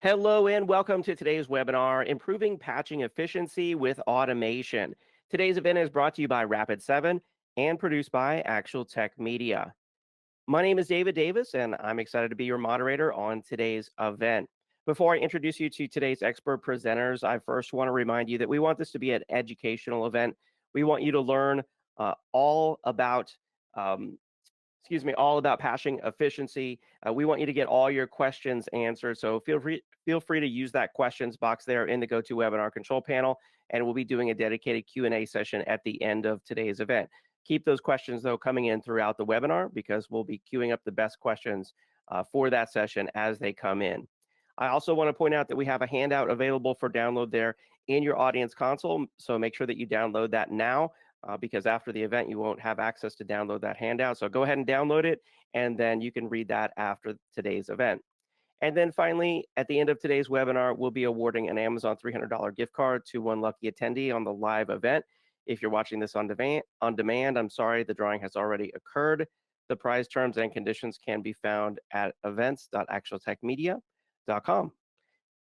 Hello and welcome to today's webinar, Improving Patching Efficiency with Automation. Today's event is brought to you by Rapid7 and produced by Actual Tech Media. My name is David Davis, and I'm excited to be your moderator on today's event. Before I introduce you to today's expert presenters, I first want to remind you that we want this to be an educational event. We want you to learn all about all about patching efficiency. We want you to get all your questions answered. So feel free to use that questions box there in the GoToWebinar control panel, and we'll be doing a dedicated Q&A session at the end of today's event. Keep those questions, though, coming in throughout the webinar because we'll be queuing up the best questions for that session as they come in. I also want to point out that we have a handout available for download there in your audience console, so make sure that you download that now. Because after the event, you won't have access to download that handout. So go ahead and download it, and then you can read that after today's event. And then finally, at the end of today's webinar, we'll be awarding an Amazon $300 gift card to one lucky attendee on the live event. If you're watching this on demand, I'm sorry, the drawing has already occurred. The prize terms and conditions can be found at events.actualtechmedia.com.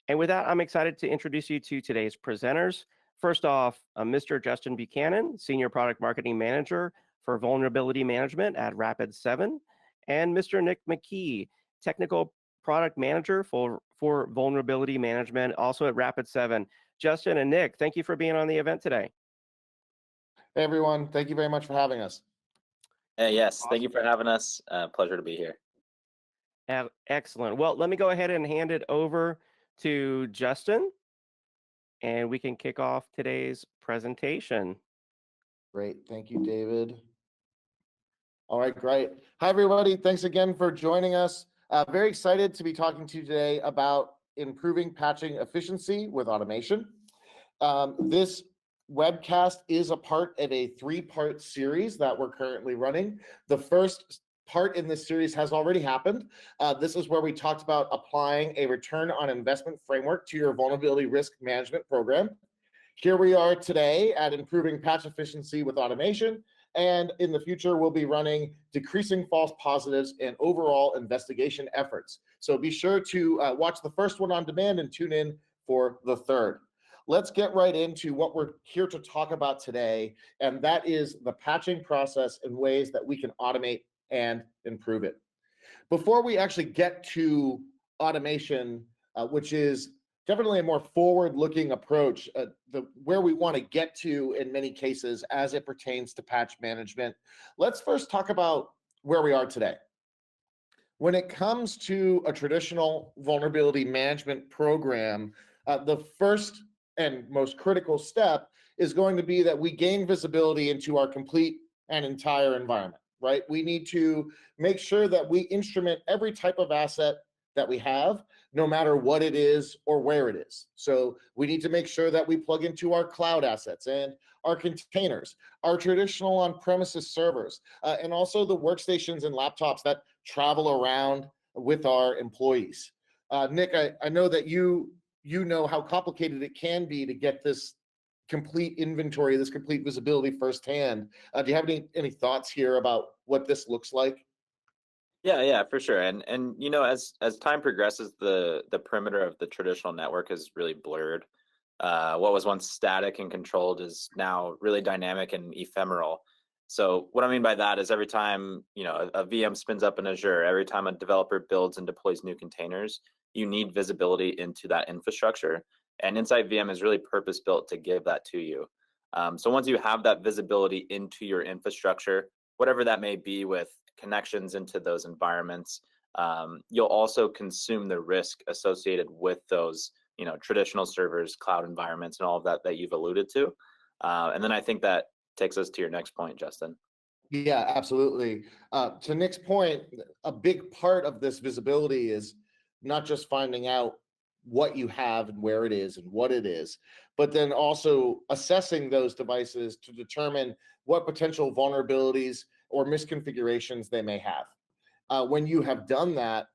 And with that, I'm excited to introduce you to today's presenters. First off, Mr. Justin Buchanan, Senior Product Marketing Manager for Vulnerability Management at Rapid7, and Mr. Nick McKee, Technical Product Manager for Vulnerability Management, also at Rapid7. Justin and Nick, thank you for being on the event today. Hey, everyone. Thank you very much for having us. Yes, Awesome. Thank you for having us. Pleasure to be here. Excellent. Well, let me go ahead and hand it over to Justin, and we can kick off today's presentation. Great. Thank you, David. All right, great. Hi, everybody. Thanks again for joining us. Very excited to be talking to you today about improving patching efficiency with automation. This webcast is a part of a three-part series that we're currently running. The first part in this series has already happened. This is where we talked about applying a return on investment framework to your vulnerability risk management program. Here we are today at improving patch efficiency with automation, and in the future we'll be running decreasing false positives and overall investigation efforts. So be sure to watch the first one on demand and tune in for the third. Let's get right into what we're here to talk about today, and that is the patching process and ways that we can automate and improve it. Before we actually get to automation, which is definitely a more forward-looking approach, where we want to get to in many cases as it pertains to patch management, let's first talk about where we are today. When it comes to a traditional vulnerability management program, the first and most critical step is going to be that we gain visibility into our complete and entire environment. Right? We need to make sure that we instrument every type of asset that we have, no matter what it is or where it is. So we need to make sure that we plug into our cloud assets and our containers, our traditional on-premises servers, and also the workstations and laptops that travel around with our employees. Nick, I know that you know how complicated it can be to get this complete inventory, this complete visibility firsthand. Do you have any thoughts here about what this looks like? Yeah, for sure. And you know, as time progresses, the perimeter of the traditional network is really blurred. What was once static and controlled is now really dynamic and ephemeral. So what I mean by that is every time a VM spins up in Azure, every time a developer builds and deploys new containers, you need visibility into that infrastructure. And InsightVM is really purpose-built to give that to you. So once you have that visibility into your infrastructure, whatever that may be with connections into those environments, you'll also consume the risk associated with those traditional servers, cloud environments, and all of that you've alluded to. And then I think that takes us to your next point, Justin. Yeah, absolutely. To Nick's point, a big part of this visibility is not just finding out what you have and where it is and what it is, but then also assessing those devices to determine what potential vulnerabilities or misconfigurations they may have. When you have done that,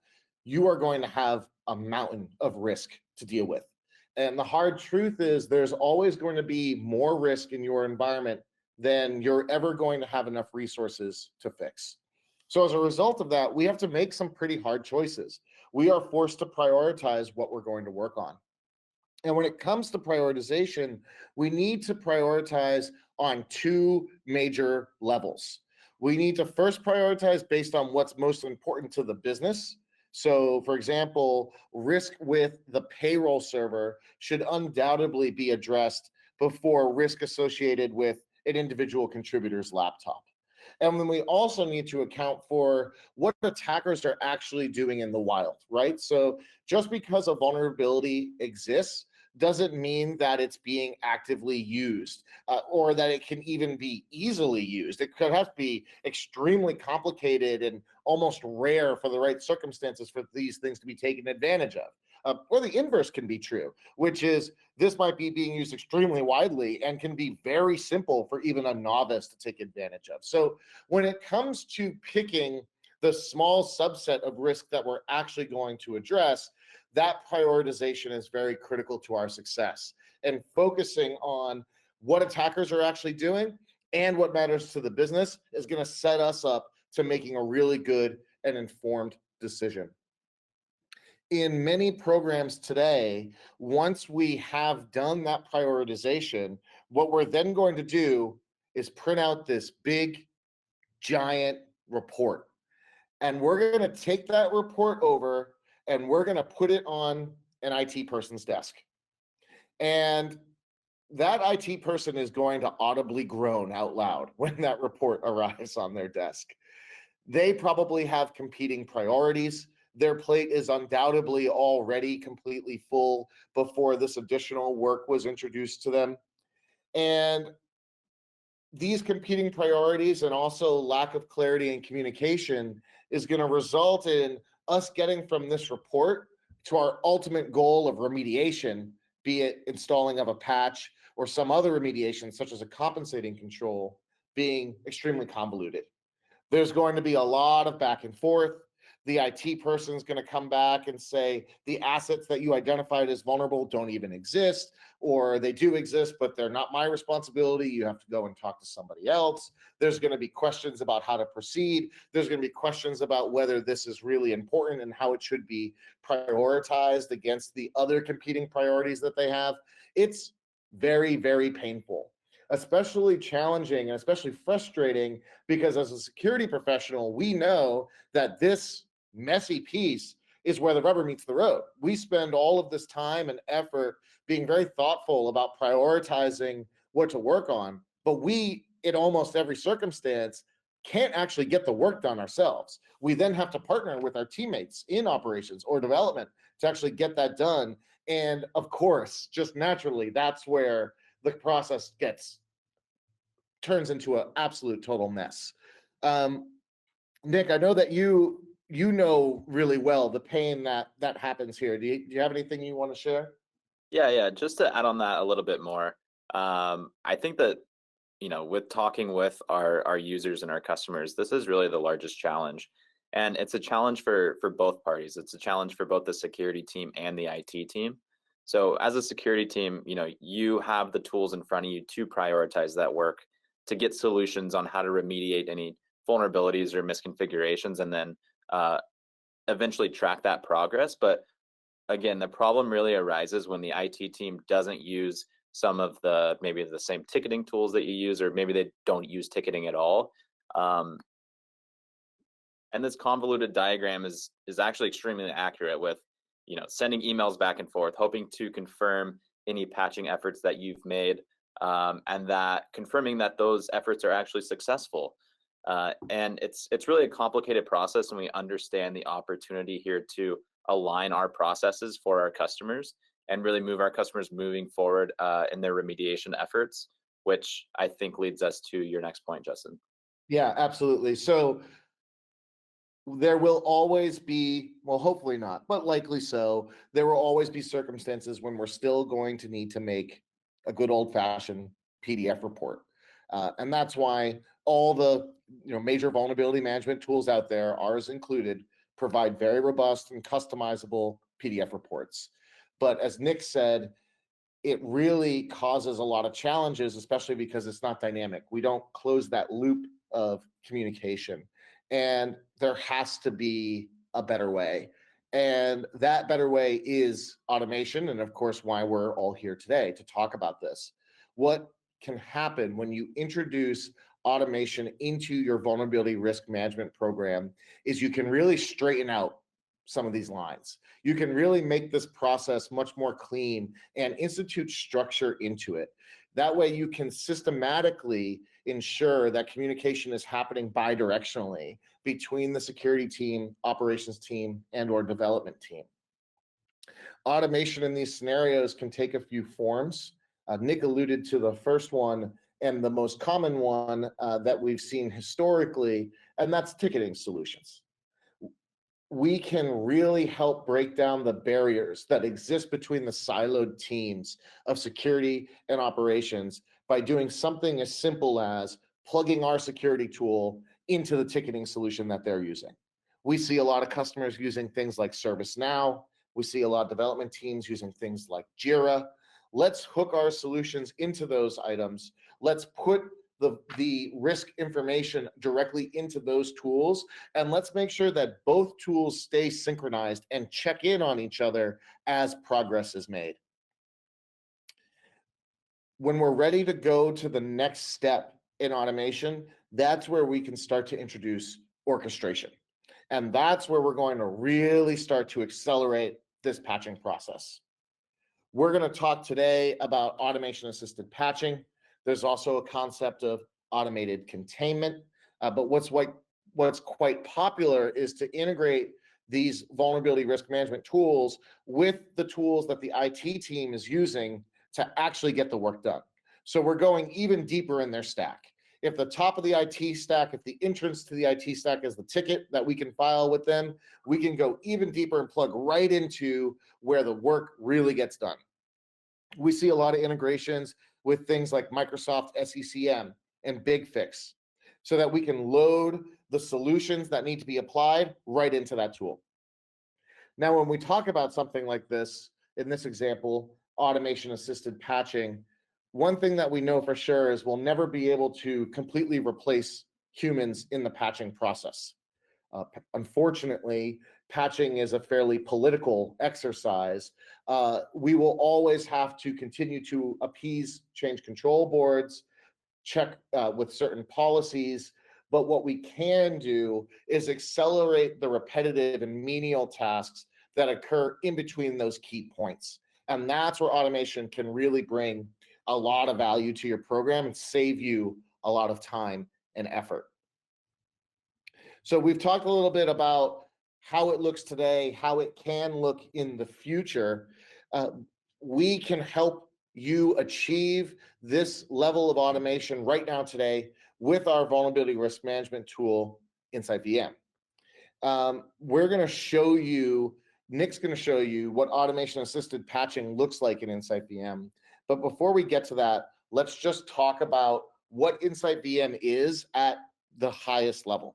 you are going to have a mountain of risk to deal with. And the hard truth is there's always going to be more risk in your environment than you're ever going to have enough resources to fix. So as a result of that, we have to make some pretty hard choices. we are forced to prioritize what we're going to work on. And when it comes to prioritization, we need to prioritize on two major levels. We need to first prioritize based on what's most important to the business. So, for example, risk with the payroll server should undoubtedly be addressed before risk associated with an individual contributor's laptop. And then we also need to account for what attackers are actually doing in the wild, right? So just because a vulnerability exists doesn't mean that it's being actively used or that it can even be easily used. It could have to be extremely complicated and almost rare for the right circumstances for these things to be taken advantage of. Or the inverse can be true, which is this might be being used extremely widely and can be very simple for even a novice to take advantage of. So when it comes to picking the small subset of risk that we're actually going to address, that prioritization is very critical to our success, and focusing on what attackers are actually doing and what matters to the business is going to set us up to making a really good and informed decision. In many programs today, once we have done that prioritization, what we're then going to do is print out this big, giant report. And we're going to take that report over and we're going to put it on an IT person's desk. And that IT person is going to audibly groan out loud when that report arrives on their desk. They probably have competing priorities. Their plate is undoubtedly already completely full before this additional work was introduced to them. And these competing priorities and also lack of clarity and communication is going to result in us getting from this report to our ultimate goal of remediation, be it installing of a patch or some other remediation, such as a compensating control, being extremely convoluted. There's going to be a lot of back and forth. The IT person is going to come back and say the assets that you identified as vulnerable don't even exist, or they do exist, but they're not my responsibility. You have to go and talk to somebody else. There's going to be questions about how to proceed. There's going to be questions about whether this is really important and how it should be prioritized against the other competing priorities that they have. It's very, very painful, especially challenging and especially frustrating, because as a security professional, we know that this messy piece is where the rubber meets the road. We spend all of this time and effort being very thoughtful about prioritizing what to work on, but we, in almost every circumstance, can't actually get the work done ourselves. We then have to partner with our teammates in operations or development to actually get that done. And of course, just naturally, that's where the process turns into an absolute total mess. Nick, I know that you know really well the pain that happens here. Do you have anything you want to share? Yeah. Just to add on that a little bit more, I think that, with talking with our users and our customers, this is really the largest challenge. And it's a challenge for both parties. It's a challenge for both the security team and the IT team. So as a security team, you have the tools in front of you to prioritize that work, to get solutions on how to remediate any vulnerabilities or misconfigurations, and then eventually track that progress. But again, the problem really arises when the IT team doesn't use some of maybe the same ticketing tools that you use, or maybe they don't use ticketing at all. And this convoluted diagram is actually extremely accurate with, sending emails back and forth, hoping to confirm any patching efforts that you've made, and that confirming that those efforts are actually successful. And it's really a complicated process, and we understand the opportunity here to align our processes for our customers and really move our customers moving forward in their remediation efforts, which I think leads us to your next point, Justin. Yeah, absolutely. So there will always be, well, hopefully not, but likely so, there will always be circumstances when we're still going to need to make a good old-fashioned PDF report. And that's why all the major vulnerability management tools out there, ours included, provide very robust and customizable PDF reports. But as Nick said, it really causes a lot of challenges, especially because it's not dynamic. We don't close that loop of communication. And there has to be a better way. And that better way is automation. And of course, why we're all here today to talk about this. What can happen when you introduce automation into your vulnerability risk management program is you can really straighten out some of these lines. You can really make this process much more clean and institute structure into it. That way you can systematically ensure that communication is happening bi-directionally between the security team, operations team, and or development team. Automation in these scenarios can take a few forms. Nick alluded to the first one and the most common one that we've seen historically, and that's ticketing solutions. We can really help break down the barriers that exist between the siloed teams of security and operations by doing something as simple as plugging our security tool into the ticketing solution that they're using. We see a lot of customers using things like ServiceNow. We see a lot of development teams using things like Jira. Let's hook our solutions into those items. Let's put the risk information directly into those tools, and let's make sure that both tools stay synchronized and check in on each other as progress is made. When we're ready to go to the next step in automation, that's where we can start to introduce orchestration. And that's where we're going to really start to accelerate this patching process. We're going to talk today about automation-assisted patching. There's also a concept of automated containment, but what's quite popular is to integrate these vulnerability risk management tools with the tools that the IT team is using to actually get the work done. So we're going even deeper in their stack. If the top of the IT stack, if the entrance to the IT stack is the ticket that we can file with them, we can go even deeper and plug right into where the work really gets done. We see a lot of integrations with things like Microsoft SCCM and BigFix so that we can load the solutions that need to be applied right into that tool. Now, when we talk about something like this, in this example, automation-assisted patching, one thing that we know for sure is we'll never be able to completely replace humans in the patching process. Unfortunately, patching is a fairly political exercise. We will always have to continue to appease change control boards, check with certain policies, but what we can do is accelerate the repetitive and menial tasks that occur in between those key points. And that's where automation can really bring a lot of value to your program and save you a lot of time and effort. So we've talked a little bit about how it looks today, how it can look in the future. We can help you achieve this level of automation right now today with our vulnerability risk management tool, InsightVM. We're going to show you, Nick's going to show you what automation-assisted patching looks like in InsightVM. But before we get to that, let's just talk about what InsightVM is at the highest level.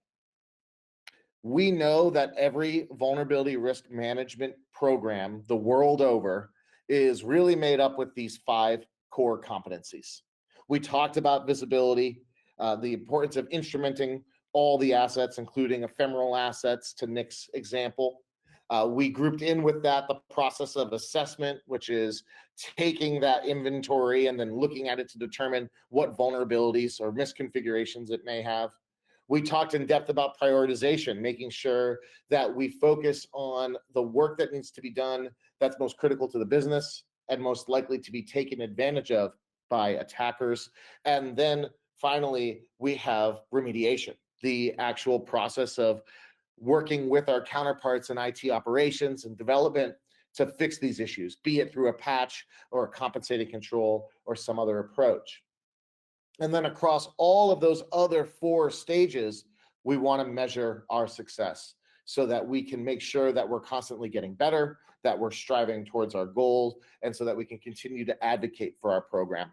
We know that every vulnerability risk management program the world over is really made up with these 5 core competencies. We talked about visibility, the importance of instrumenting all the assets, including ephemeral assets to Nick's example. We grouped in with that the process of assessment, which is taking that inventory and then looking at it to determine what vulnerabilities or misconfigurations it may have. We talked in depth about prioritization, making sure that we focus on the work that needs to be done that's most critical to the business and most likely to be taken advantage of by attackers. And then finally, we have remediation, the actual process of working with our counterparts in IT operations and development to fix these issues, be it through a patch or a compensating control or some other approach. And then across all of those other 4 stages, we want to measure our success so that we can make sure that we're constantly getting better, that we're striving towards our goals, and so that we can continue to advocate for our program.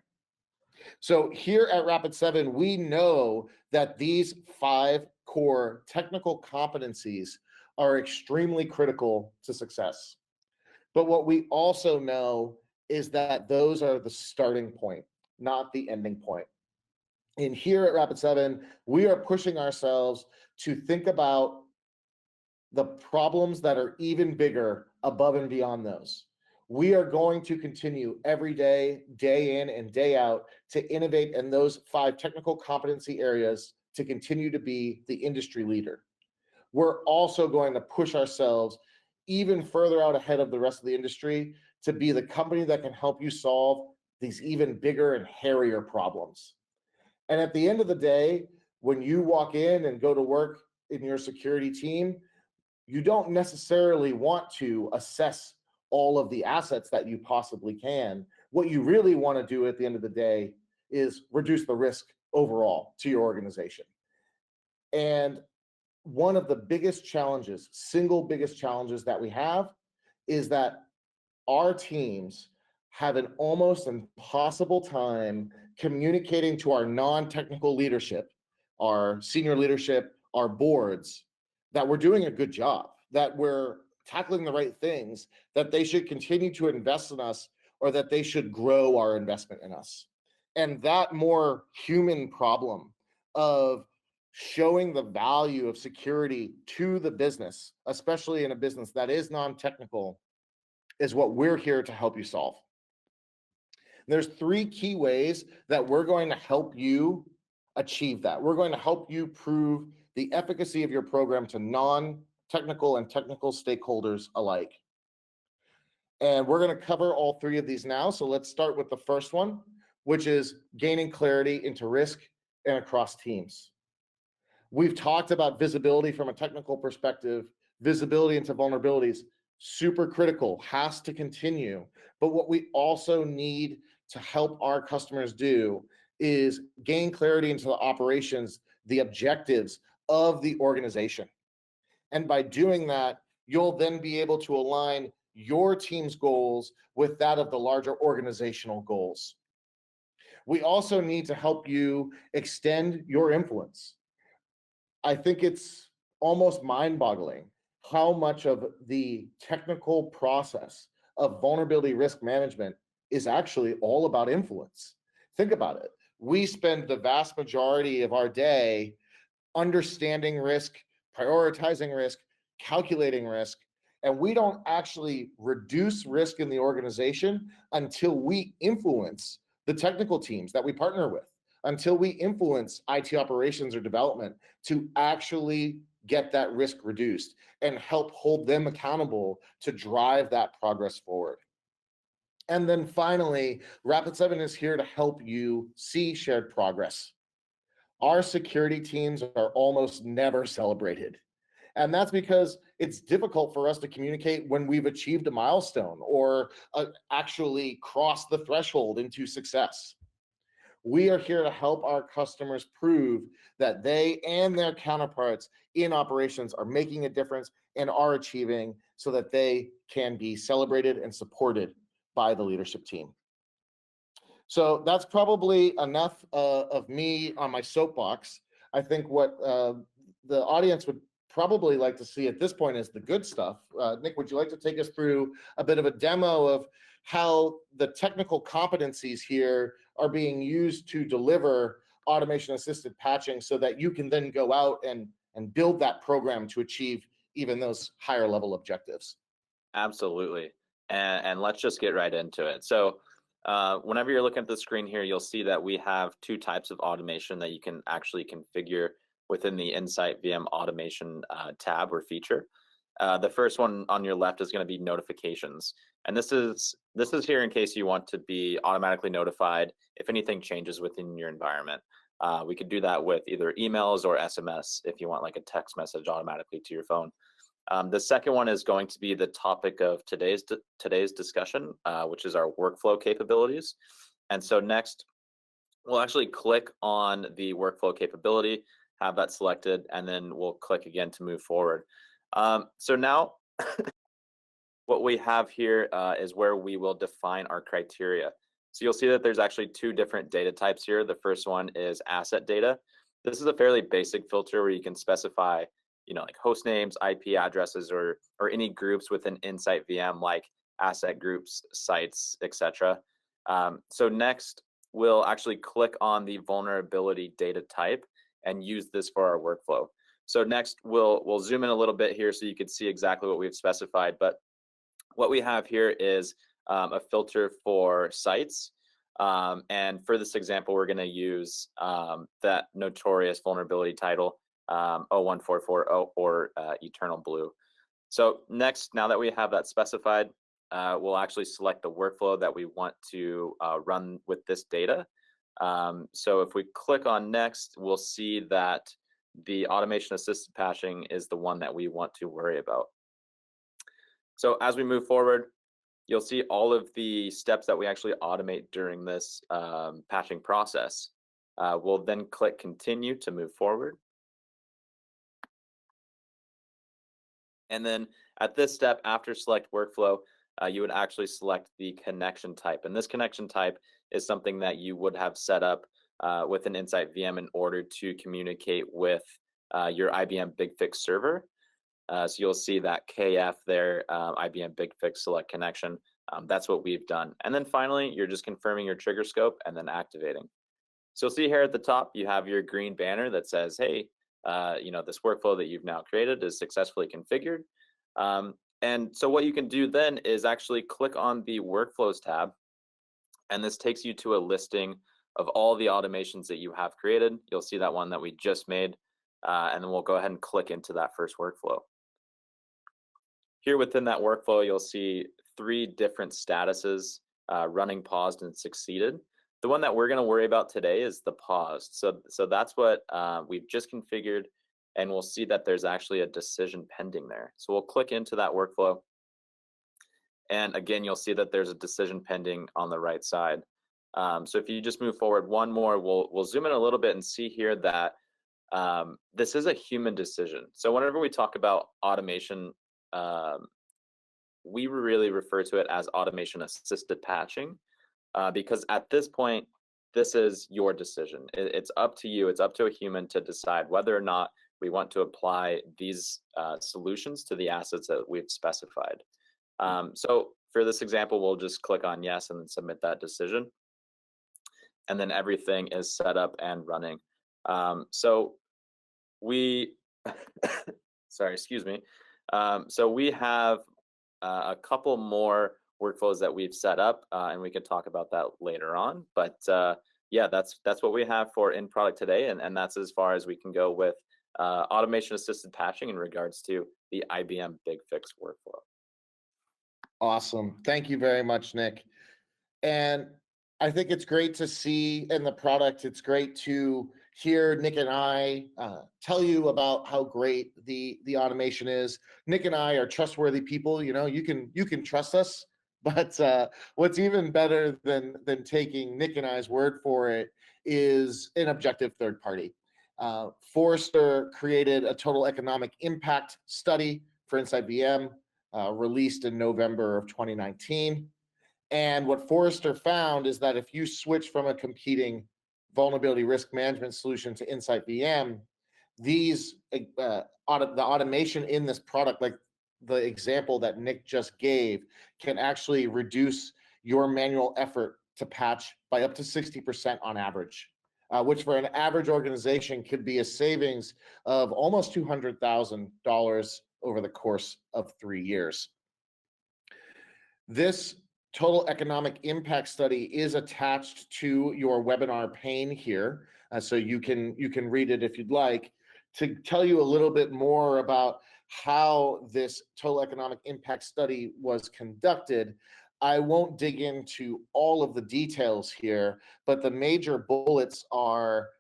So here at Rapid7, we know that these 5 core technical competencies are extremely critical to success. But what we also know is that those are the starting point, not the ending point. And here at Rapid7, we are pushing ourselves to think about the problems that are even bigger above and beyond those. We are going to continue every day, day in and day out, to innovate in those 5 technical competency areas to continue to be the industry leader. We're also going to push ourselves even further out ahead of the rest of the industry to be the company that can help you solve these even bigger and hairier problems. And at the end of the day, when you walk in and go to work in your security team, you don't necessarily want to assess all of the assets that you possibly can. What you really want to do at the end of the day is reduce the risk overall to your organization. And one of the biggest challenges, single biggest challenges that we have, is that our teams have an almost impossible time communicating to our non-technical leadership, our senior leadership, our boards, that we're doing a good job, that we're tackling the right things, that they should continue to invest in us, or that they should grow our investment in us. And that more human problem of showing the value of security to the business, especially in a business that is non-technical, is what we're here to help you solve. There's 3 key ways that we're going to help you achieve that. We're going to help you prove the efficacy of your program to non-technical and technical stakeholders alike. And we're going to cover all 3 of these now. So let's start with the first one, which is gaining clarity into risk and across teams. We've talked about visibility from a technical perspective, visibility into vulnerabilities, super critical, has to continue. But what we also need to help our customers do is gain clarity into the operations, the objectives of the organization. And by doing that, you'll then be able to align your team's goals with that of the larger organizational goals. We also need to help you extend your influence. I think it's almost mind-boggling how much of the technical process of vulnerability risk management is actually all about influence. Think about it. We spend the vast majority of our day understanding risk, prioritizing risk, calculating risk, and we don't actually reduce risk in the organization until we influence the technical teams that we partner with, until we influence IT operations or development to actually get that risk reduced and help hold them accountable to drive that progress forward. And then finally, Rapid7 is here to help you see shared progress. Our security teams are almost never celebrated. And that's because it's difficult for us to communicate when we've achieved a milestone or actually crossed the threshold into success. We are here to help our customers prove that they and their counterparts in operations are making a difference and are achieving, so that they can be celebrated and supported by the leadership team. So that's probably enough of me on my soapbox. I think what the audience would probably like to see at this point is the good stuff. Nick, would you like to take us through a bit of a demo of how the technical competencies here are being used to deliver automation assisted patching, so that you can then go out and build that program to achieve even those higher level objectives? Absolutely. And let's just get right into it. So whenever you're looking at the screen here, you'll see that we have 2 types of automation that you can actually configure within the InsightVM automation tab or feature. The first one on your left is going to be notifications. And this is here in case you want to be automatically notified if anything changes within your environment. We could do that with either emails or SMS if you want like a text message automatically to your phone. The second one is going to be the topic of today's discussion, which is our workflow capabilities. And so next, we'll actually click on the workflow capability, have that selected, and then we'll click again to move forward. So now what we have here is where we will define our criteria. So you'll see that there's actually 2 different data types here. The first one is asset data. This is a fairly basic filter where you can specify, like host names, IP addresses, or any groups within InsightVM, like asset groups, sites, etc. So next, we'll actually click on the vulnerability data type and use this for our workflow. So next, we'll zoom in a little bit here so you can see exactly what we've specified. But what we have here is a filter for sites. And for this example, we're going to use that notorious vulnerability title, 01440 or Eternal Blue. So next, now that we have that specified, we'll actually select the workflow that we want to run with this data. So if we click on next, we'll see that the automation assisted patching is the one that we want to worry about. So as we move forward, you'll see all of the steps that we actually automate during this patching process. We'll then click continue to move forward. And then at this step, after select workflow, you would actually select the connection type. And this connection type is something that you would have set up with an InsightVM in order to communicate with your IBM BigFix server. So you'll see that KF there, IBM BigFix select connection. That's what we've done. And then finally, you're just confirming your trigger scope and then activating. So you'll see here at the top, you have your green banner that says, hey, this workflow that you've now created is successfully configured. And so what you can do then is actually click on the Workflows tab, and this takes you to a listing of all the automations that you have created. You'll see that one that we just made, and then we'll go ahead and click into that first workflow. Here within that workflow, you'll see 3 different statuses, running, paused, and succeeded. The one that we're going to worry about today is the paused. So that's what we've just configured, and we'll see that there's actually a decision pending there. So we'll click into that workflow. And again, you'll see that there's a decision pending on the right side. So if you just move forward one more, we'll zoom in a little bit and see here that this is a human decision. So whenever we talk about automation, we really refer to it as automation assisted patching, because at this point, this is your decision. It's up to you. It's up to a human to decide whether or not we want to apply these solutions to the assets that we've specified. So for this example, we'll just click on yes and then submit that decision. And then everything is set up and running. So we, sorry, excuse me. So we have a couple more workflows that we've set up, and we can talk about that later on. But yeah, that's what we have for in product today, and that's as far as we can go with automation assisted patching in regards to the IBM BigFix workflow. Awesome. Thank you very much, Nick. And I think it's great to see in the product, it's great to hear Nick and I tell you about how great the automation is. Nick and I are trustworthy people. You can trust us. But what's even better than taking Nick and I's word for it is an objective third party. Forrester created a total economic impact study for InsightVM, released in November of 2019. And what Forrester found is that if you switch from a competing vulnerability risk management solution to InsightVM, these the automation in this product, like the example that Nick just gave, can actually reduce your manual effort to patch by up to 60% on average, which for an average organization could be a savings of almost $200,000 over the course of 3 years. This total economic impact study is attached to your webinar pane here, so you can read it if you'd like. To tell you a little bit more about how this total economic impact study was conducted, I won't dig into all of the details here, but the major bullets are: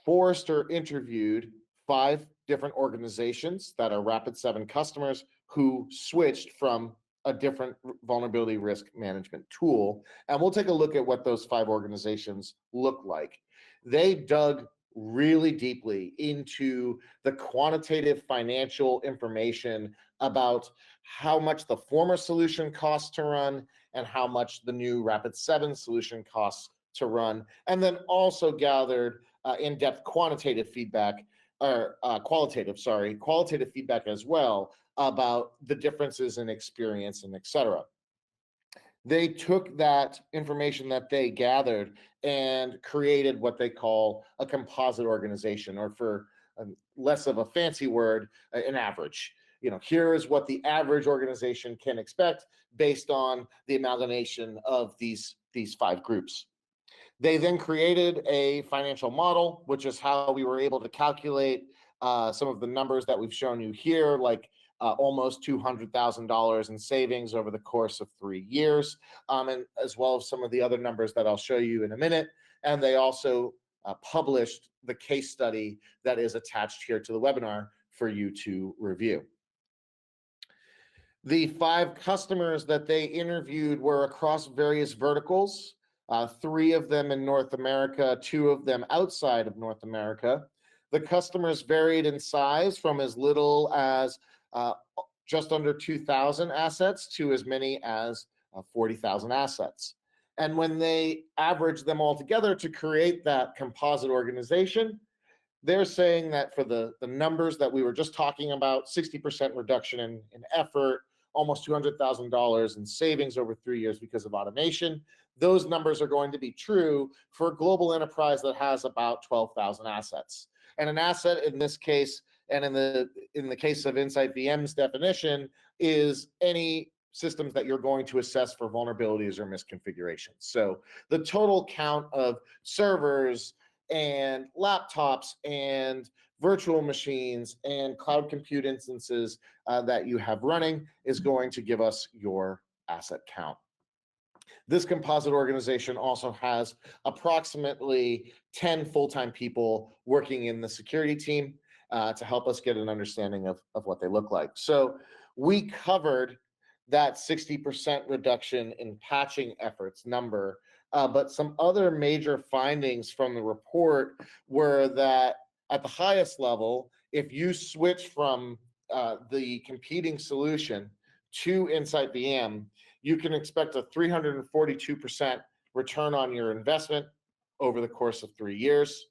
Forrester interviewed 5 different organizations that are Rapid7 customers who switched from a different vulnerability risk management tool. And we'll take a look at what those 5 organizations look like. They dug really deeply into the quantitative financial information about how much the former solution costs to run and how much the new Rapid7 solution costs to run, and then also gathered in-depth qualitative feedback as well about the differences in experience and et cetera. They took that information that they gathered and created what they call a composite organization, or for less of a fancy word, an average. Here is what the average organization can expect based on the amalgamation of these 5 groups. They then created a financial model, which is how we were able to calculate some of the numbers that we've shown you here, like almost $200,000 in savings over the course of 3 years, and as well as some of the other numbers that I'll show you in a minute. And they also published the case study that is attached here to the webinar for you to review. The 5 customers that they interviewed were across various verticals, 3 of them in North America, 2 of them outside of North America. The customers varied in size from as little as just under 2,000 assets to as many as 40,000 assets. And when they averaged them all together to create that composite organization, they're saying that for the numbers that we were just talking about, 60% reduction in effort, almost $200,000 in savings over 3 years because of automation, those numbers are going to be true for a global enterprise that has about 12,000 assets. And an asset in this case, and in the case of InsightVM's definition, is any systems that you're going to assess for vulnerabilities or misconfigurations. So the total count of servers and laptops and virtual machines and cloud compute instances that you have running is going to give us your asset count. This composite organization also has approximately 10 full-time people working in the security team to help us get an understanding of what they look like. So we covered that 60% reduction in patching efforts number, but some other major findings from the report were that at the highest level, if you switch from the competing solution to InsightVM, you can expect a 342% return on your investment over the course of 3 years.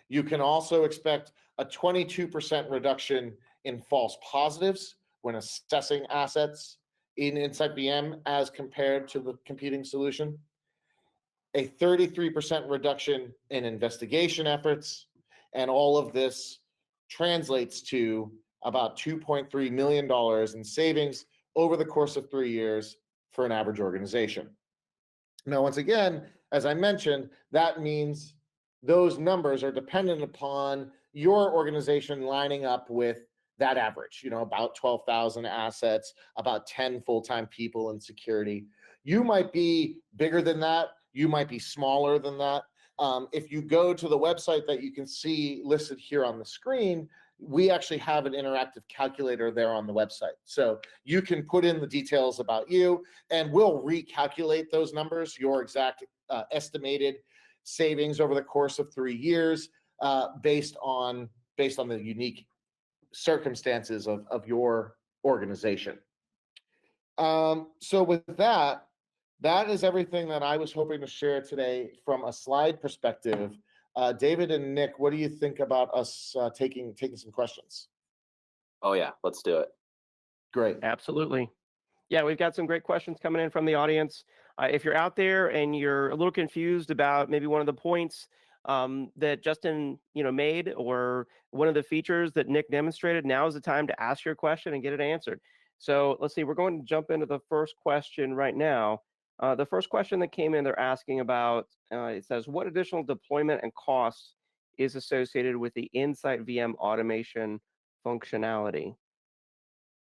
You can also expect a 22% reduction in false positives when assessing assets in InsightVM as compared to the competing solution. A 33% reduction in investigation efforts, and all of this translates to about $2.3 million in savings over the course of 3 years for an average organization. Now, once again, as I mentioned, that means those numbers are dependent upon your organization lining up with that average, about 12,000 assets, about 10 full-time people in security. You might be bigger than that. You might be smaller than that. If you go to the website that you can see listed here on the screen, we actually have an interactive calculator there on the website. So you can put in the details about you, and we'll recalculate those numbers, your exact estimated savings over the course of 3 years, based on the unique circumstances of your organization. So with that is everything that I was hoping to share today from a slide perspective. David and Nick, what do you think about us taking some questions? Oh yeah, let's do it. Great. Absolutely. Yeah, we've got some great questions coming in from the audience. If you're out there and you're a little confused about maybe one of the points that Justin made, or one of the features that Nick demonstrated, now is the time to ask your question and get it answered. So let's see, we're going to jump into the first question right now. The first question that came in, they're asking about, it says, what additional deployment and cost is associated with the InsightVM automation functionality?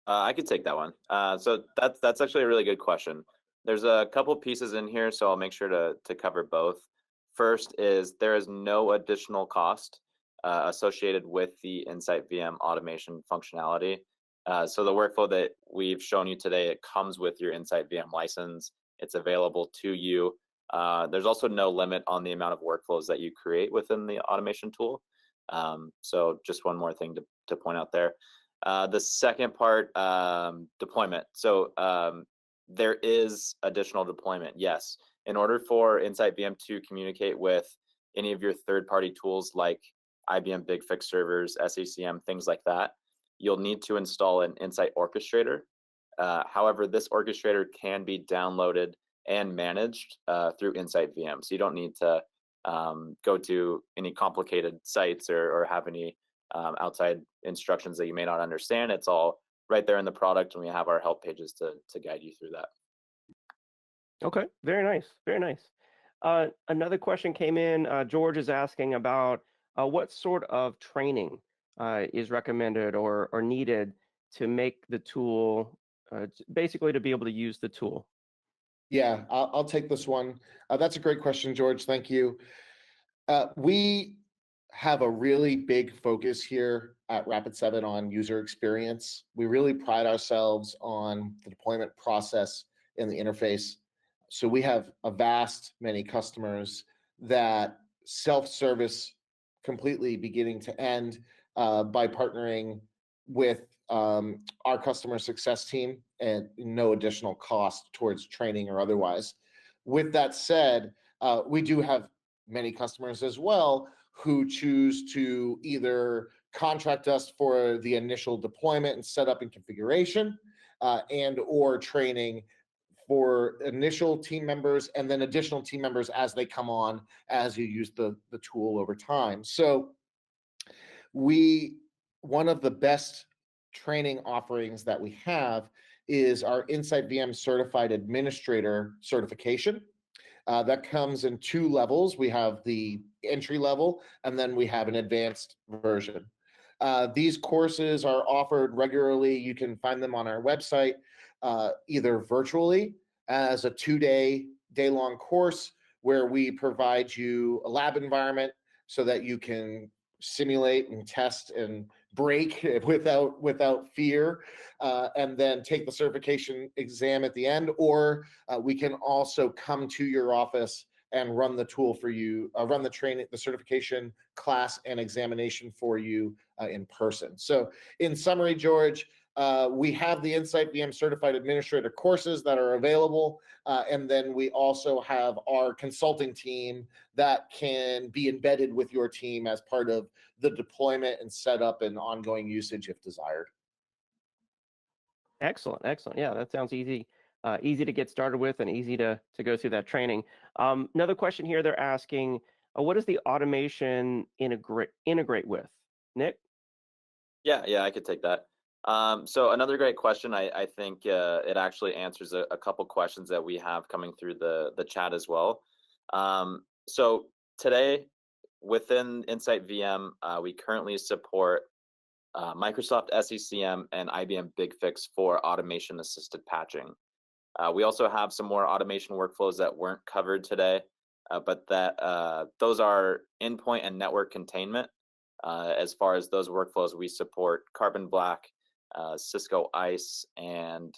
I could take that one. So that's actually a really good question. There's a couple pieces in here, so I'll make sure to cover both. First is there is no additional cost associated with the InsightVM automation functionality. So the workflow that we've shown you today, it comes with your InsightVM license. It's available to you. There's also no limit on the amount of workflows that you create within the automation tool. So just one more thing to point out there. The second part, deployment. So there is additional deployment, yes. In order for InsightVM to communicate with any of your third-party tools like IBM BigFix servers, SCCM, things like that, you'll need to install an Insight Orchestrator. However, this orchestrator can be downloaded and managed through InsightVM. So you don't need to go to any complicated sites or have any outside instructions that you may not understand. It's all right there in the product, and we have our help pages to guide you through that. Okay, very nice, very nice. Another question came in. George is asking about what sort of training is recommended or needed to make the tool, basically to be able to use the tool. Yeah, I'll take this one. That's a great question, George. Thank you. We have a really big focus here at Rapid7 on user experience. We really pride ourselves on the deployment process and the interface. So we have a vast many customers that self-service completely beginning to end by partnering with our customer success team and no additional cost towards training or otherwise. With that said, we do have many customers as well who choose to either contract us for the initial deployment and setup and configuration and or training for initial team members and then additional team members as they come on as you use the tool over time. So one of the best training offerings that we have is our InsightVM Certified Administrator certification. That comes in 2 levels. We have the entry level, and then we have an advanced version. These courses are offered regularly. You can find them on our website, either virtually as a 2-day-long course where we provide you a lab environment so that you can simulate and test and break without fear, and then take the certification exam at the end, or we can also come to your office and run the tool for you, run the training, the certification class and examination for you in person. So in summary, George, we have the InsightVM Certified Administrator courses that are available, and then we also have our consulting team that can be embedded with your team as part of the deployment and setup and ongoing usage if desired. Excellent, excellent. Yeah, that sounds easy. Easy to get started with and easy to go through that training. Another question here, they're asking, what does the automation integrate with? Nick? Yeah, I could take that. So another great question. I think it actually answers a couple questions that we have coming through the chat as well. So today within InsightVM, we currently support Microsoft SCCM and IBM BigFix for automation assisted patching. We also have some more automation workflows that weren't covered today, but those are endpoint and network containment. As far as those workflows, we support Carbon Black, Cisco ICE, and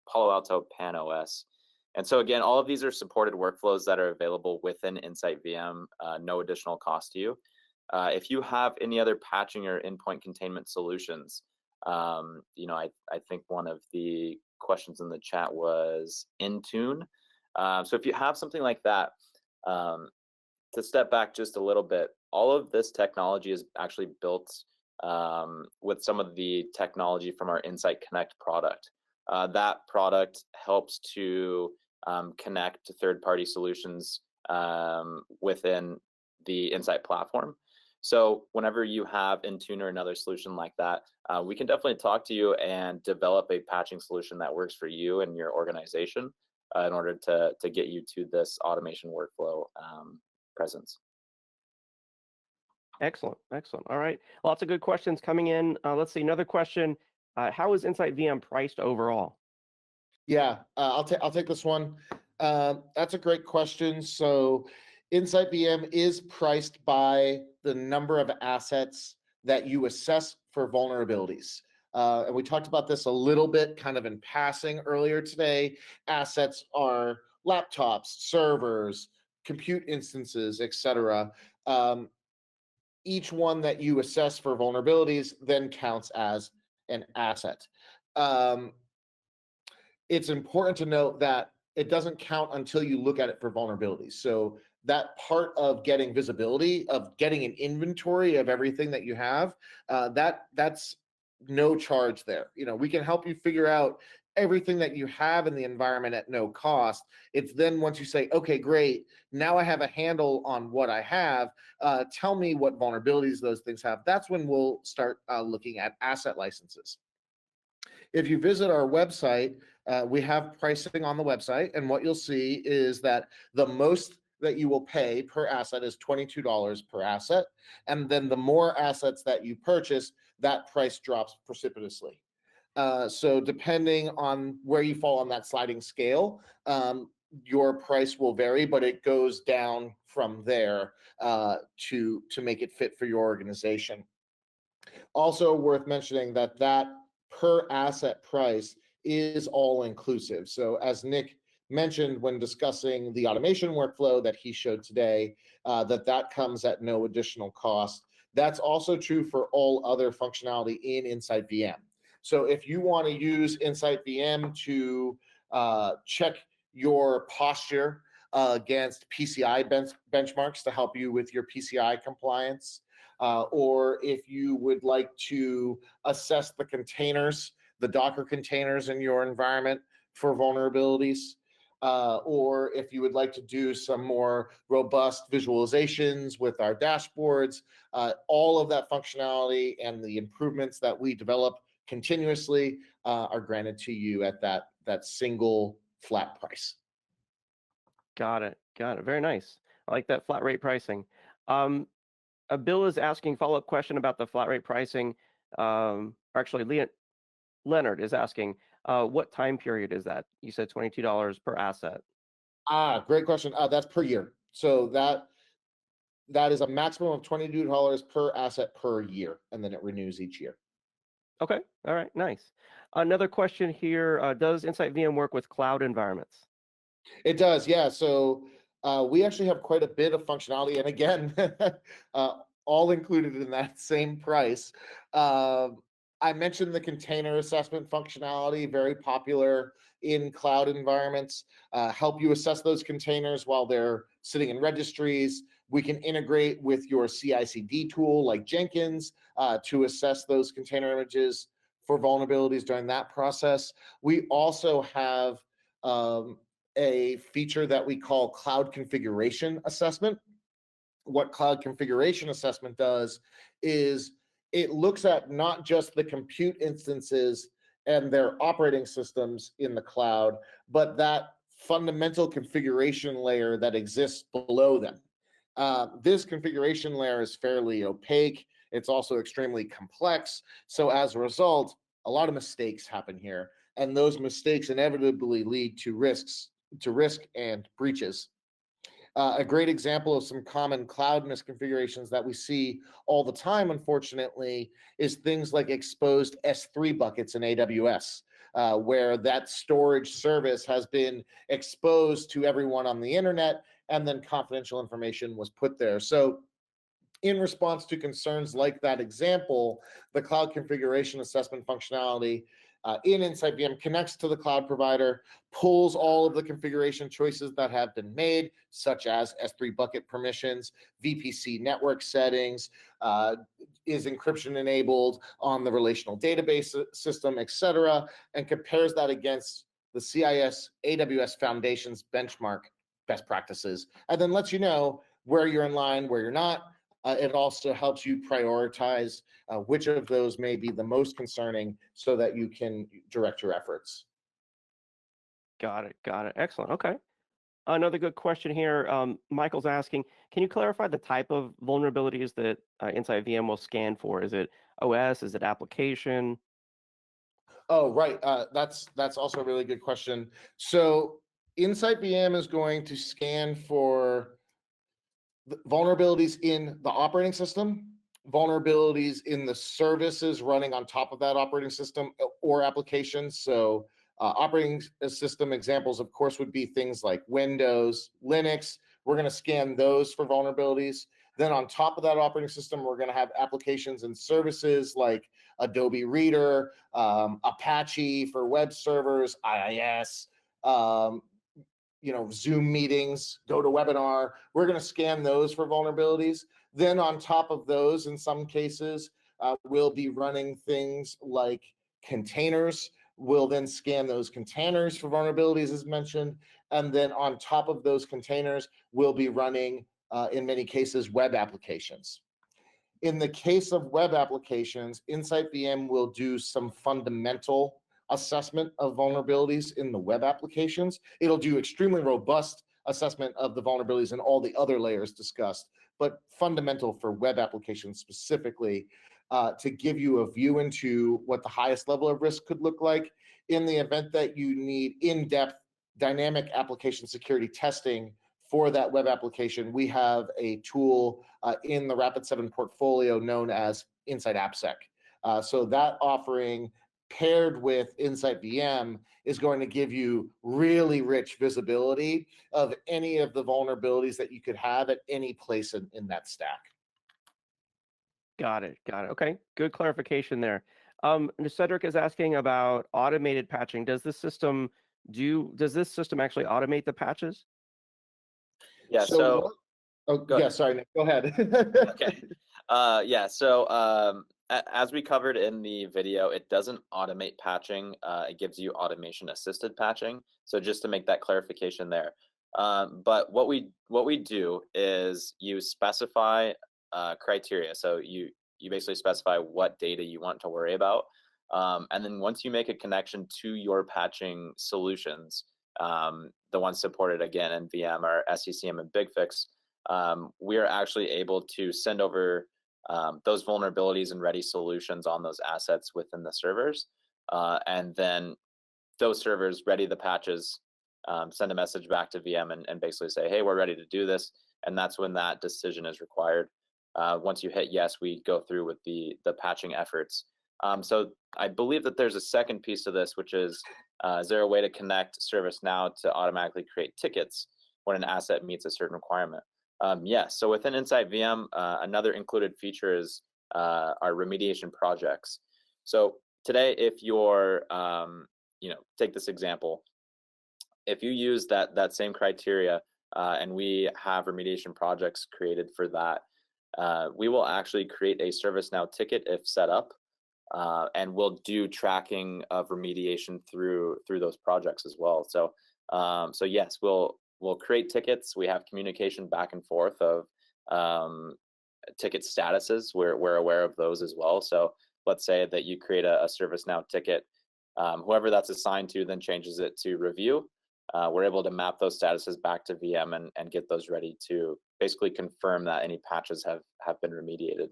Palo Alto PAN-OS. And so again, all of these are supported workflows that are available within InsightVM, no additional cost to you. If you have any other patching or endpoint containment solutions, I think one of the questions in the chat was Intune. So if you have something like that, to step back just a little bit, all of this technology is actually built with some of the technology from our Insight Connect product. That product helps to connect to third-party solutions within the Insight platform. So whenever you have Intune or another solution like that, we can definitely talk to you and develop a patching solution that works for you and your organization in order to get you to this automation workflow presence. Excellent, excellent. All right, lots of good questions coming in. Let's see, another question. How is InsightVM priced overall? Yeah, I'll take this one. That's a great question. So InsightVM is priced by the number of assets that you assess for vulnerabilities. And we talked about this a little bit kind of in passing earlier today. Assets are laptops, servers, compute instances, etc. Each one that you assess for vulnerabilities then counts as an asset. It's important to note that it doesn't count until you look at it for vulnerabilities. So that part of getting visibility, of getting an inventory of everything that you have, that's no charge there. We can help you figure out everything that you have in the environment at no cost. It's then once you say, okay, great, now I have a handle on what I have, tell me what vulnerabilities those things have. That's when we'll start looking at asset licenses. If you visit our website, we have pricing on the website, and what you'll see is that the most that you will pay per asset is $22 per asset, and then the more assets that you purchase, that price drops precipitously. So depending on where you fall on that sliding scale, your price will vary, but it goes down from there to make it fit for your organization. Also worth mentioning that that per asset price is all inclusive. So as Nick mentioned when discussing the automation workflow that he showed today, that comes at no additional cost. That's also true for all other functionality in InsightVM. So if you want to use InsightVM to check your posture against PCI benchmarks to help you with your PCI compliance, or if you would like to assess the containers, the Docker containers in your environment for vulnerabilities, or if you would like to do some more robust visualizations with our dashboards, all of that functionality and the improvements that we develop continuously are granted to you at that single flat price. Got it. Got it. Very nice. I like that flat rate pricing. Bill is asking follow-up question about the flat rate pricing. Actually, Leonard is asking, what time period is that? You said $22 per asset. Great question. That's per year. So that is a maximum of $22 per asset per year, and then it renews each year. Okay. All right. Nice. Another question here. Does InsightVM work with cloud environments? It does, yeah. So we actually have quite a bit of functionality, and again, all included in that same price. I mentioned the container assessment functionality, very popular in cloud environments. Help you assess those containers while they're sitting in registries. We can integrate with your CI/CD tool like Jenkins to assess those container images for vulnerabilities during that process. We also have a feature that we call cloud configuration assessment. What cloud configuration assessment does is it looks at not just the compute instances and their operating systems in the cloud, but that fundamental configuration layer that exists below them. This configuration layer is fairly opaque. It's also extremely complex. So as a result, a lot of mistakes happen here. And those mistakes inevitably lead to risk and breaches. A great example of some common cloud misconfigurations that we see all the time, unfortunately, is things like exposed S3 buckets in AWS, where that storage service has been exposed to everyone on the internet, and then confidential information was put there. So in response to concerns like that example, the cloud configuration assessment functionality in InsightVM connects to the cloud provider, pulls all of the configuration choices that have been made, such as S3 bucket permissions, VPC network settings, is encryption enabled on the relational database system, etc., and compares that against the CIS AWS Foundation's benchmark best practices, and then lets you know where you're in line, where you're not. It also helps you prioritize which of those may be the most concerning so that you can direct your efforts. Got it. Got it. Excellent. Okay. Another good question here. Michael's asking, can you clarify the type of vulnerabilities that InsightVM will scan for? Is it OS? Is it application? Oh, right. That's also a really good question. So InsightVM is going to scan for vulnerabilities in the operating system, vulnerabilities in the services running on top of that operating system or applications. So operating system examples, of course, would be things like Windows, Linux. We're going to scan those for vulnerabilities. Then on top of that operating system, we're going to have applications and services like Adobe Reader, Apache for web servers, IIS, Zoom meetings, GoToWebinar. We're going to scan those for vulnerabilities. Then on top of those, in some cases, we'll be running things like containers, will then scan those containers for vulnerabilities as mentioned, and then on top of those containers, we'll be running, in many cases, web applications. In the case of web applications, InsightVM will do some fundamental assessment of vulnerabilities in the web applications. It'll do extremely robust assessment of the vulnerabilities in all the other layers discussed, but fundamental for web applications specifically, to give you a view into what the highest level of risk could look like in the event that you need in-depth dynamic application security testing for that web application. We have a tool in the Rapid7 portfolio known as InsightAppSec. So that offering paired with InsightVM is going to give you really rich visibility of any of the vulnerabilities that you could have at any place in that stack. Got it. Got it. Okay. Good clarification there. Cedric is asking about automated patching. Does this system actually automate the patches? Yeah. So sorry, Nick, go ahead. okay. Yeah. So as we covered in the video, it doesn't automate patching. It gives you automation assisted patching. So just to make that clarification there. But what we do is you specify criteria. So you basically specify what data you want to worry about. And then once you make a connection to your patching solutions, the ones supported again in VM or SCCM and BigFix, we are actually able to send over those vulnerabilities and ready solutions on those assets within the servers. And then those servers ready the patches, send a message back to VM and basically say, hey, we're ready to do this. And that's when that decision is required. Once you hit yes, we go through with the patching efforts. So I believe that there's a second piece to this, which is there a way to connect ServiceNow to automatically create tickets when an asset meets a certain requirement? Yes. So within InsightVM, another included feature is our remediation projects. So today, if you're, take this example. If you use that same criteria and we have remediation projects created for that, we will actually create a ServiceNow ticket if set up, and we'll do tracking of remediation through those projects as well. So, so yes, we'll create tickets. We have communication back and forth of ticket statuses. We're aware of those as well. So let's say that you create a ServiceNow ticket, whoever that's assigned to then changes it to review. We're able to map those statuses back to VM and get those ready to basically confirm that any patches have been remediated.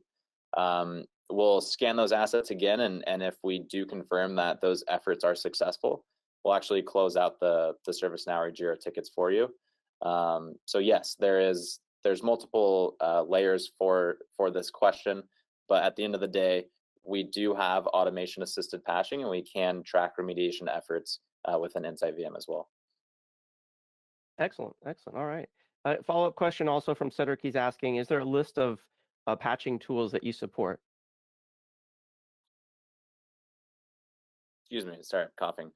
We'll scan those assets again, and if we do confirm that those efforts are successful, we'll actually close out the ServiceNow or Jira tickets for you. So yes, there's multiple layers for this question, but at the end of the day, we do have automation assisted patching, and we can track remediation efforts within InsightVM as well. Excellent. All right. Follow-up question also from Cedric. He's asking, is there a list of patching tools that you support? Excuse me, sorry, coughing.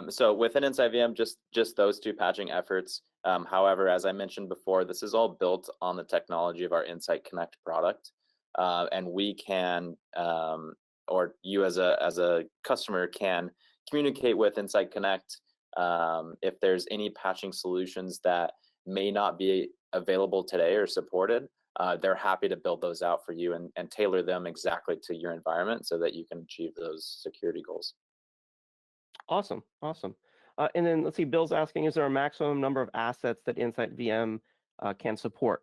So within InsightVM, just those two patching efforts. However, as I mentioned before, this is all built on the technology of our Insight Connect product, and we can, or you as a customer can communicate with Insight Connect if there's any patching solutions that may not be available today or supported. They're happy to build those out for you and tailor them exactly to your environment so that you can achieve those security goals. Awesome. And then let's see, Bill's asking, is there a maximum number of assets that InsightVM can support?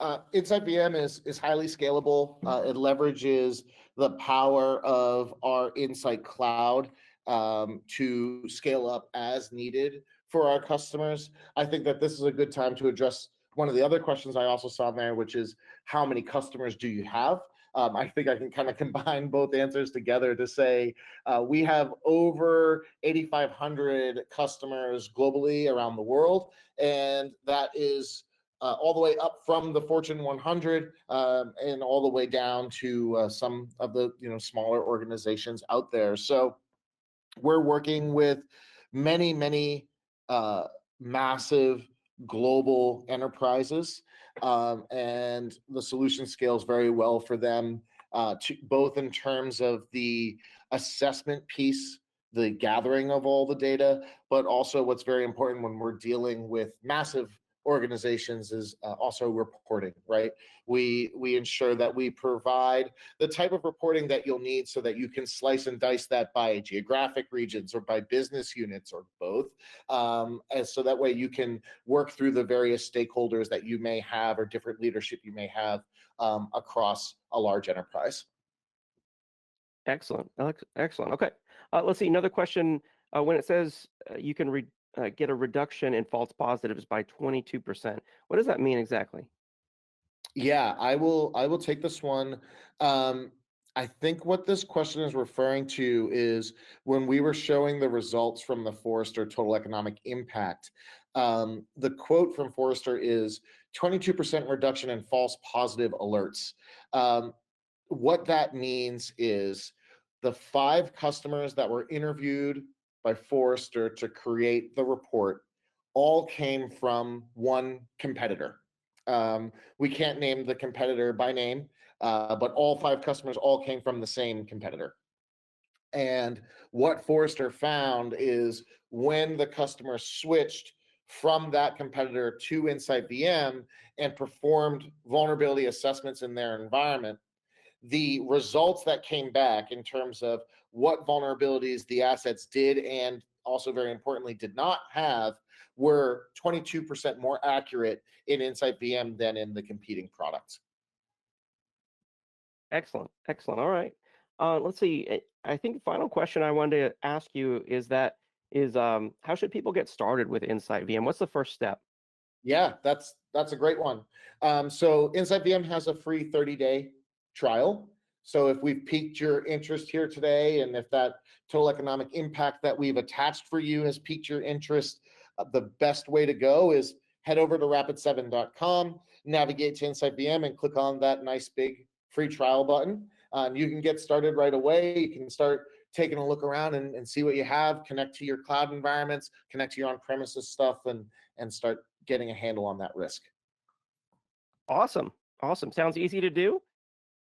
InsightVM is highly scalable. It leverages the power of our Insight Cloud to scale up as needed for our customers. I think that this is a good time to address one of the other questions I also saw there, which is how many customers do you have? I think I can kind of combine both answers together to say we have over 8,500 customers globally around the world, and that is all the way up from the Fortune 100 and all the way down to some of the smaller organizations out there. So we're working with many massive global enterprises, and the solution scales very well for them. both in terms of the assessment piece, the gathering of all the data, but also what's very important when we're dealing with massive organizations is also reporting, right? We ensure that we provide the type of reporting that you'll need so that you can slice and dice that by geographic regions or by business units or both. And so that way you can work through the various stakeholders that you may have or different leadership you may have across a large enterprise. Excellent. Excellent. Okay. Let's see. Another question. When it says you can get a reduction in false positives by 22%, what does that mean exactly? Yeah, I will take this one. I think what this question is referring to is when we were showing the results from the Forrester Total Economic Impact. The quote from Forrester is 22% reduction in false positive alerts. What that means is the 5 customers that were interviewed by Forrester to create the report all came from one competitor. We can't name the competitor by name, but all 5 customers all came from the same competitor. And what Forrester found is when the customer switched from that competitor to InsightVM and performed vulnerability assessments in their environment, the results that came back in terms of what vulnerabilities the assets did and also very importantly did not have were 22% more accurate in InsightVM than in the competing products. Excellent. Excellent. All right. Let's see. I think the final question I wanted to ask you is how should people get started with InsightVM? What's the first step? Yeah, that's a great one. So InsightVM has a free 30-day trial. So if we've piqued your interest here today, and if that total economic impact that we've attached for you has piqued your interest, the best way to go is head over to rapid7.com, navigate to InsightVM, and click on that nice big free trial button. You can get started right away. You can start taking a look around and see what you have, connect to your cloud environments, connect to your on-premises stuff, and start getting a handle on that risk. Awesome. Awesome. Sounds easy to do.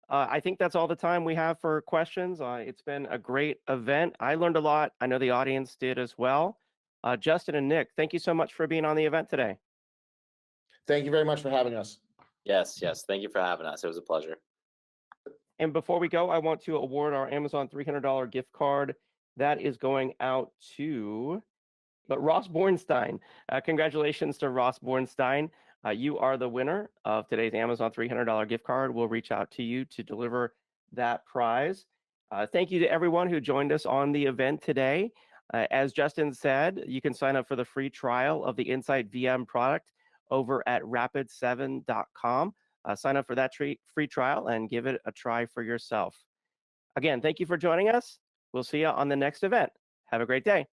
I think that's all the time we have for questions. It's been a great event. I learned a lot. I know the audience did as well. Justin and Nick, thank you so much for being on the event today. Thank you very much for having us. Yes. Thank you for having us. It was a pleasure. And before we go, I want to award our Amazon $300 gift card. That is going out to Ross Bornstein. Congratulations to Ross Bornstein. You are the winner of today's Amazon $300 gift card. We'll reach out to you to deliver that prize. Thank you to everyone who joined us on the event today. As Justin said, you can sign up for the free trial of the InsightVM product over at rapid7.com. Sign up for that free trial and give it a try for yourself. Again, thank you for joining us. We'll see you on the next event. Have a great day.